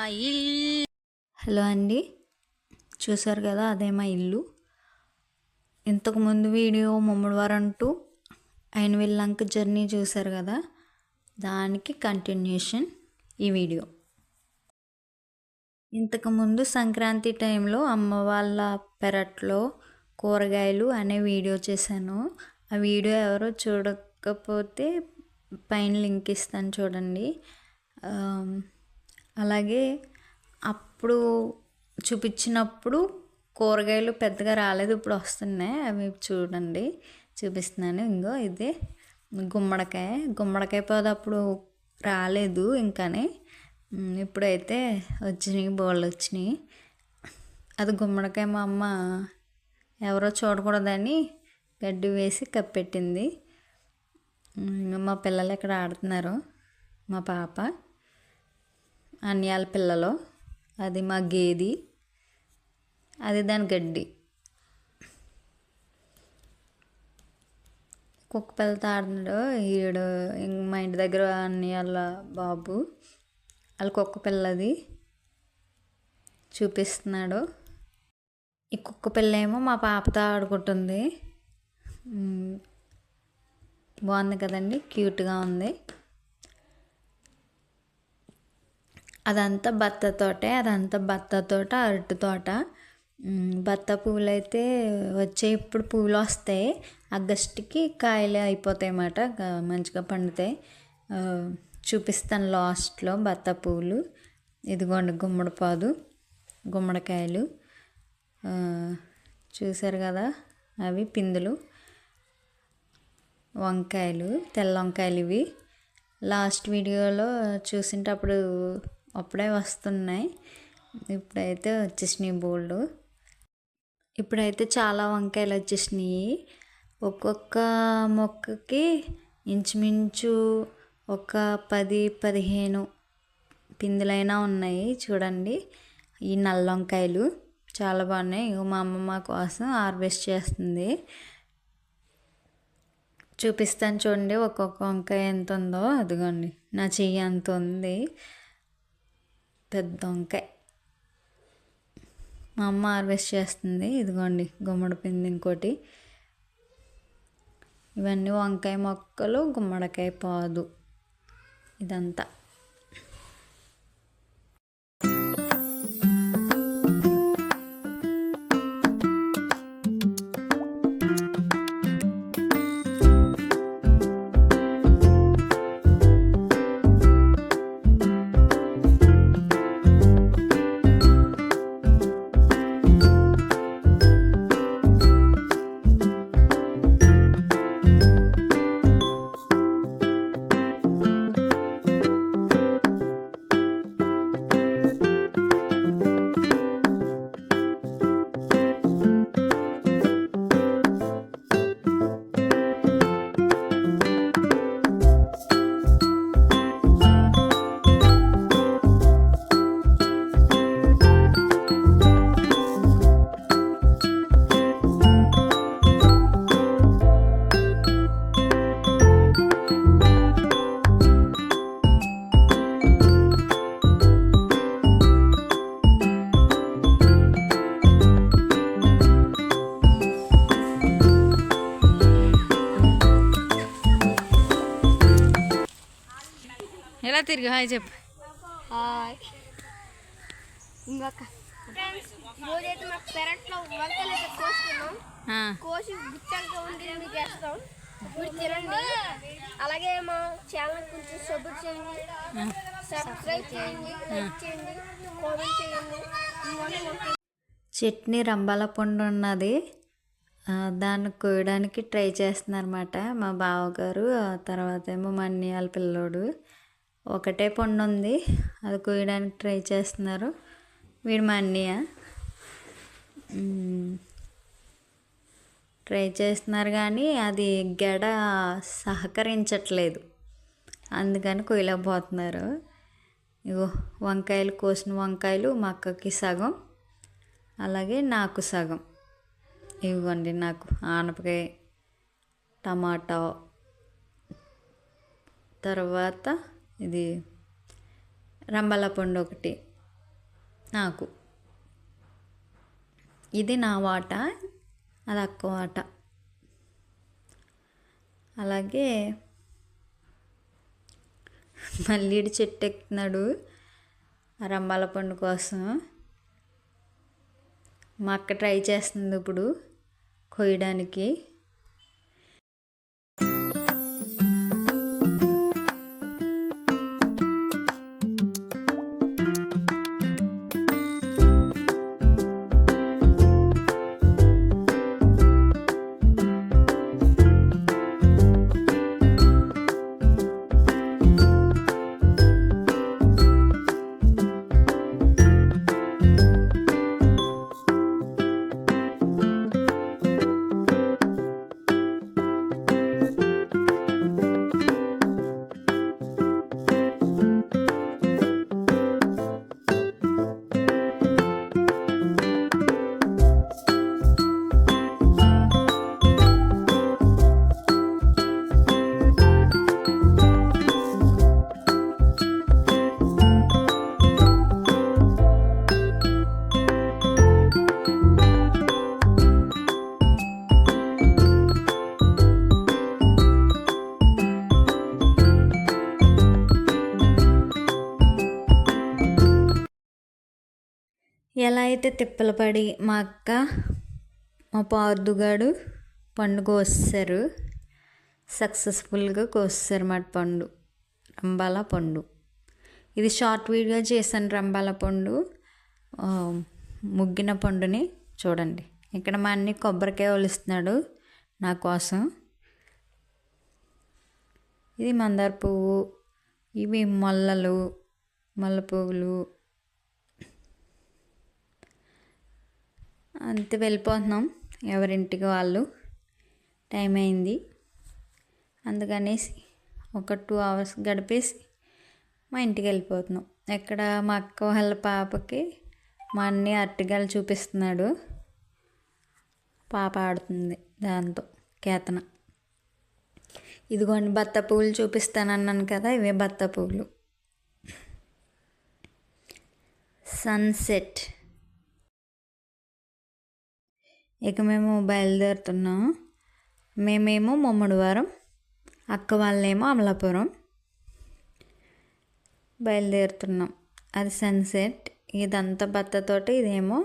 ఇల్లు. హలో అండి, చూసారు కదా అదే మా ఇల్లు. ఇంతకుముందు వీడియో ముమ్మడివారం టు అయినవిల్లంక జర్నీ చూసారు కదా, దానికి కంటిన్యూషన్ ఈ వీడియో. ఇంతకుముందు సంక్రాంతి టైంలో అమ్మ వాళ్ళ పెరట్లో కూరగాయలు అనే వీడియో చేశాను. ఆ వీడియో ఎవరో చూడకపోతే పైన లింక్ ఇస్తాను చూడండి. అలాగే అప్పుడు చూపించినప్పుడు కూరగాయలు పెద్దగా రాలేదు, ఇప్పుడు వస్తున్నాయి. అవి చూడండి, చూపిస్తున్నాను. ఇంకో ఇదే గుమ్మడికాయ పోదు, అప్పుడు రాలేదు ఇంకానే. ఇప్పుడైతే వచ్చినాయి, బోళ్ళు వచ్చినాయి. అది గుమ్మడికాయ మా అమ్మ ఎవరో చూడకూడదని గడ్డి వేసి కప్పెట్టింది. మా పిల్లలు ఇక్కడ ఆడుతున్నారు. మా పాప, అన్యాల పిల్లలు, అది మా గేది, అది దాని గడ్డి. కుక్క పిల్లతో ఆడుతున్నాడు ఈడు. మా ఇంటి దగ్గర అన్యాల బాబు, వాళ్ళ కుక్క పిల్లది చూపిస్తున్నాడు. ఈ కుక్క పిల్ల ఏమో మా పాపతో ఆడుకుంటుంది. బాగుంది కదండి, క్యూట్గా ఉంది. అదంతా బత్త తోట, అరటి తోట. బత్త పువ్వులు అయితే వచ్చే, ఇప్పుడు పువ్వులు వస్తాయి. ఆగస్టుకి కాయలు అయిపోతాయి అన్నమాట, మంచిగా పండుతాయి. చూపిస్తాను లాస్ట్లో బత్త పువ్వులు. ఇదిగోండి గుమ్మడికాయలు చూసారు కదా, అవి పిందులు. వంకాయలు, తెల్ల వంకాయలు ఇవి. లాస్ట్ వీడియోలో చూసింటే అప్పుడే వస్తున్నాయి. ఇప్పుడైతే వచ్చేసినాయి బోల్డ్. ఇప్పుడైతే చాలా వంకాయలు వచ్చేసినాయి. ఒక్కొక్క మొక్కకి ఇంచుమించు ఒక 10-15 పిందులైనా ఉన్నాయి. చూడండి, ఈ నల్ల వంకాయలు చాలా బాగున్నాయి. మా అమ్మమ్మ కోసం హార్వెస్ట్ చేస్తుంది. చూపిస్తాను చూడండి, ఒక్కొక్క వంకాయ ఎంత ఉందో. అదిగోండి, నా చెయ్యి అంత ఉంది, పెద్ద వంకాయ. మా అమ్మ హార్వెస్ట్ చేస్తుంది. ఇదిగోండి గుమ్మడి పిండి ఇంకోటి. ఇవన్నీ వంకాయ మొక్కలు, గుమ్మడికాయ పాదు, ఇదంతా. ఎలా తిరిగి హాయ్ చెప్పు. హాయ్. ఇంకొక రోజైతే మా పెరట్లో వంకాయలు అయితే కోసుకున్నాం. కోసి గుచ్చంగా ఉండి మీకు వేస్తాం, మీరు తినండి. అలాగే మా ఛానల్ కొంచెం సపోర్ట్ చేయండి, సబ్స్క్రైబ్ చేయండి, లైక్ చేయండి, కామెంట్ చేయండి. చట్నీ రంబాల పండు ఉన్నది, దాన్ని కోయడానికి ట్రై చేస్తున్నారన్నమాట మా బావగారు. తర్వాత ఏమో మా అన్నయ్య పిల్లోడు. ఒకటే పండు ఉంది, అది కోయడానికి ట్రై చేస్తున్నారు. వీడు మా అన్నయ్య ట్రై చేస్తున్నారు, కానీ అది గెడ సహకరించట్లేదు, అందుకని కొయ్యలేకపోతున్నారు. ఇగో వంకాయలు, కోసిన వంకాయలు మా అక్కకి సగం, అలాగే నాకు సగం. ఇవ్వండి, నాకు ఆనపకాయ, టమాటా, తర్వాత ఇది రంబాల పండు ఒకటి, నాకు. ఇది నా వాటా, అది అక్క వాటా. అలాగే మళ్ళీ చెట్టు ఎక్కుతున్నాడు రంబాల పండు కోసం. మా అక్క ట్రై చేస్తుంది ఇప్పుడు కొయ్యడానికి. ఎలా అయితే తిప్పలు పడి మా అక్క మా పార్దుగాడు పండు కోస్తారు, సక్సెస్ఫుల్గా కోస్తారు మాట పండు, రంబాల పండు. ఇది షార్ట్ వీడియో చేశాను రంబాల పండు ముగ్గిన పండుని చూడండి. ఇక్కడ మా అన్ని కొబ్బరికాయ ఒలుస్తున్నాడు నా కోసం. ఇది మందార పువ్వు, ఇవి మల్లెలు, మల్లె పువ్వులు. అంతే, వెళ్ళిపోతున్నాం ఎవరింటికి వాళ్ళు. టైం అయింది అందుకనేసి ఒక 2 hours గడిపేసి మా ఇంటికి వెళ్ళిపోతున్నాం. ఇక్కడ మా అక్క వాళ్ళ పాపకి మా అన్ని అరటికాయలు చూపిస్తున్నాడు. పాప ఆడుతుంది దాంతో కేతన. ఇదిగోండి బత్త పువ్వులు చూపిస్తానన్నాను కదా, ఇవే బత్త పువ్వులు. సన్సెట్. ఇక మేము బయలుదేరుతున్నాం. మేమేమో ముమ్మడివారం, అక్క వాళ్ళేమో అమలాపురం. బయలుదేరుతున్నాం. అది సన్సెట్. ఇదంతా బత్త తోట, ఇదేమో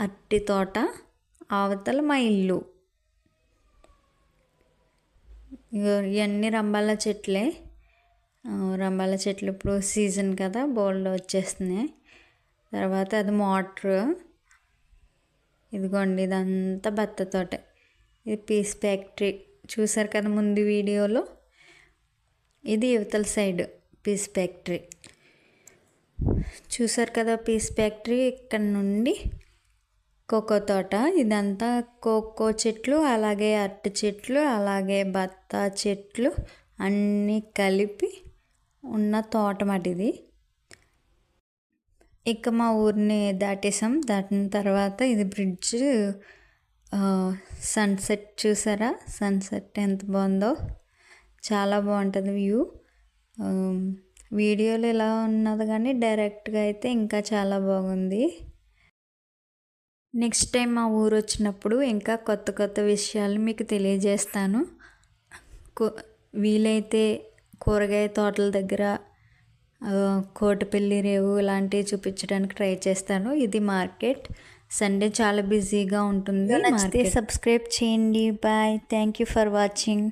అరటి తోట, అవతల మా ఇల్లు. ఇవన్నీ రంబాల చెట్లే. రంబాల చెట్లు ఇప్పుడు సీజన్ కదా, బోల్డ్ వచ్చేస్తున్నాయి. తర్వాత అది మోటర్. ఇదిగోండి ఇదంతా బత్త తోట. ఇది పీస్ ఫ్యాక్టరీ చూసారు కదా ముందు వీడియోలో. ఇది యువతల సైడ్ పీస్ ఫ్యాక్టరీ చూసారు కదా. పీస్ ఫ్యాక్టరీ ఇక్కడ నుండి కోకో తోట. ఇదంతా కోకో చెట్లు, అలాగే అరటి చెట్లు, అలాగే బత్త చెట్లు అన్నీ కలిపి ఉన్న తోట మాట ఇది. ఇక మా ఊరిని దాటేసాం. దాటిన తర్వాత ఇది బ్రిడ్జ్. సన్సెట్ చూసారా, సన్సెట్ ఎంత బాగుందో, చాలా బాగుంటుంది వ్యూ. వీడియోలో ఎలా ఉన్నది కానీ డైరెక్ట్గా అయితే ఇంకా చాలా బాగుంది. నెక్స్ట్ టైం మా ఊరు వచ్చినప్పుడు ఇంకా కొత్త కొత్త విషయాలు మీకు తెలియజేస్తాను. వీలైతే కూరగాయ తోటల దగ్గర, కోటపల్లి రేవు ఇలాంటివి చూపించడానికి ట్రై చేస్తాను. ఇది మార్కెట్. సండే చాలా బిజీగా ఉంటుంది. నచ్చితే సబ్స్క్రైబ్ చేయండి. Bye. Thank you for watching.